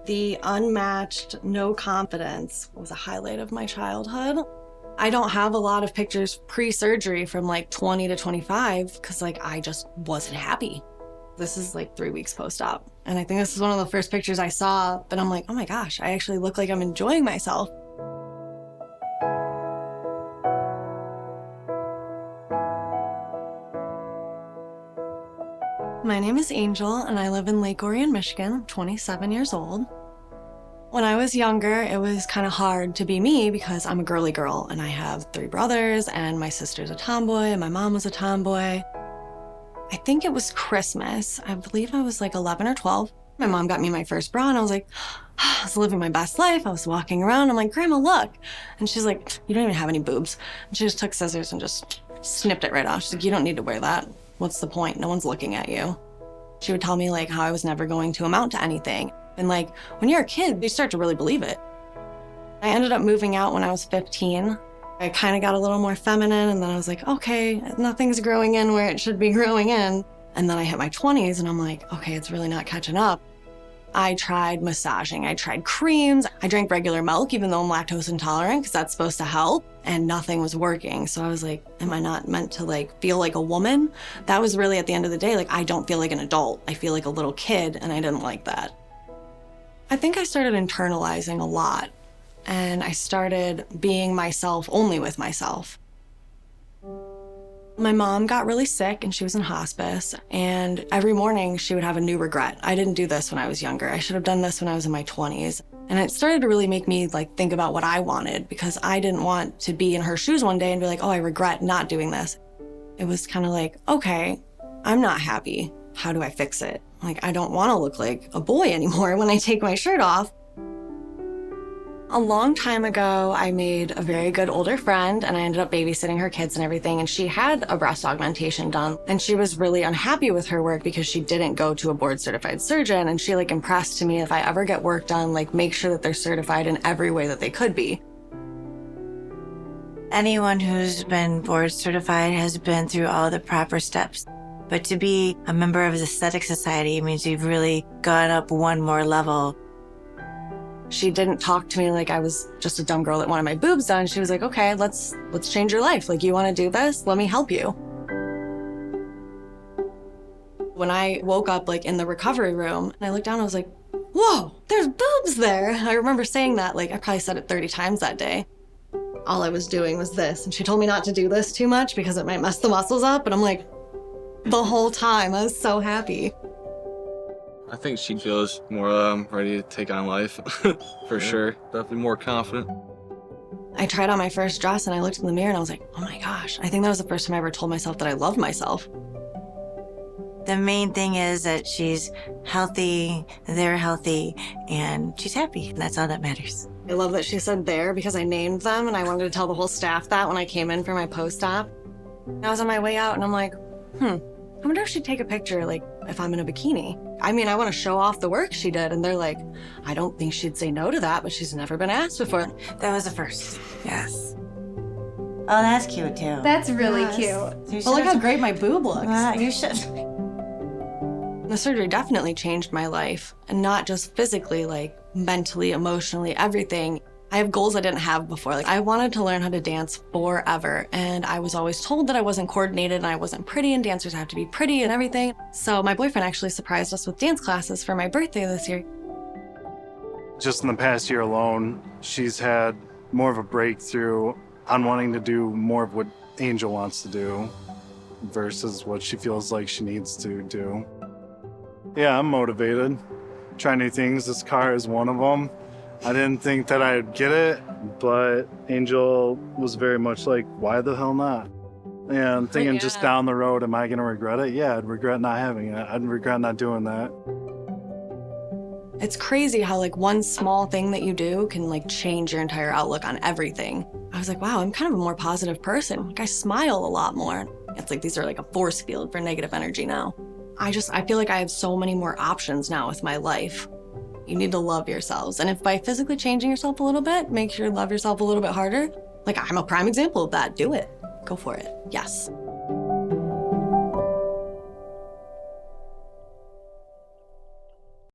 The unmatched, no confidence was a highlight of my childhood. I don't have a lot of pictures pre-surgery from like 20 to 25 because like I just wasn't happy. This is like 3 weeks post-op. And I think this is one of the first pictures I saw, but I'm like, oh my gosh, I actually look like I'm enjoying myself. My name is Angel and I live in Lake Orion, Michigan. I'm 27 years old. When I was younger, it was kind of hard to be me because I'm a girly girl and I have 3 brothers and my sister's a tomboy and my mom was a tomboy. I think it was Christmas. I believe I was like 11 or 12. My mom got me my first bra and I was like, I was living my best life. I was walking around. I'm like, Grandma, look. And she's like, you don't even have any boobs. And she just took scissors and just snipped it right off. She's like, you don't need to wear that. What's the point? No one's looking at you. She would tell me like how I was never going to amount to anything. And like, when you're a kid, you start to really believe it. I ended up moving out when I was 15. I kind of got a little more feminine and then I was like, okay, nothing's growing in where it should be growing in. And then I hit my 20s and I'm like, okay, it's really not catching up. I tried massaging, I tried creams, I drank regular milk even though I'm lactose intolerant because that's supposed to help and nothing was working. So I was like, am I not meant to like feel like a woman? That was really at the end of the day, like I don't feel like an adult. I feel like a little kid and I didn't like that. I think I started internalizing a lot and I started being myself only with myself. My mom got really sick and she was in hospice and every morning she would have a new regret. I didn't do this when I was younger. I should have done this when I was in my 20s. And it started to really make me like think about what I wanted because I didn't want to be in her shoes one day and be like, oh, I regret not doing this. It was kind of like, okay, I'm not happy. How do I fix it? Like, I don't want to look like a boy anymore when I take my shirt off. A long time ago, I made a very good older friend and I ended up babysitting her kids and everything. And she had a breast augmentation done and she was really unhappy with her work because she didn't go to a board certified surgeon. And she like impressed to me if I ever get work done, like make sure that they're certified in every way that they could be. Anyone who's been board certified has been through all the proper steps. But to be a member of the Aesthetic Society means you've really gone up one more level. She didn't talk to me like I was just a dumb girl that wanted my boobs done. She was like, okay, let's change your life. Like, you want to do this? Let me help you. When I woke up like in the recovery room and I looked down, I was like, whoa, there's boobs there. I remember saying that, like I probably said it 30 times that day. All I was doing was this. And she told me not to do this too much because it might mess the muscles up. And I'm like, the whole time I was so happy. I think she feels more ready to take on life, for sure. Definitely more confident. I tried on my first dress and I looked in the mirror and I was like, oh my gosh, I think that was the first time I ever told myself that I loved myself. The main thing is that she's healthy, they're healthy, and she's happy. And that's all that matters. I love that she said there because I named them and I wanted to tell the whole staff that when I came in for my post-op. I was on my way out and I'm like, I wonder if she'd take a picture, like, if I'm in a bikini. I mean, I want to show off the work she did. And they're like, I don't think she'd say no to that, but she's never been asked before. That was the first, yes. Oh, that's cute, too. That's really cute. Well, look how great my boob looks. You should. The surgery definitely changed my life. And not just physically, like, mentally, emotionally, everything. I have goals I didn't have before. Like, I wanted to learn how to dance forever. And I was always told that I wasn't coordinated and I wasn't pretty and dancers have to be pretty and everything. So my boyfriend actually surprised us with dance classes for my birthday this year. Just in the past year alone, she's had more of a breakthrough on wanting to do more of what Angel wants to do versus what she feels like she needs to do. Yeah, I'm motivated. Try new things. This car is one of them. I didn't think that I'd get it, but Angel was very much like, why the hell not? And I'm thinking just down the road, am I going to regret it? Yeah, I'd regret not having it. I'd regret not doing that. It's crazy how like one small thing that you do can like change your entire outlook on everything. I was like, wow, I'm kind of a more positive person. Like I smile a lot more. It's like these are like a force field for negative energy now. I feel like I have so many more options now with my life. You need to love yourselves. And if by physically changing yourself a little bit makes you love yourself a little bit harder, like I'm a prime example of that. Do it. Go for it. Yes.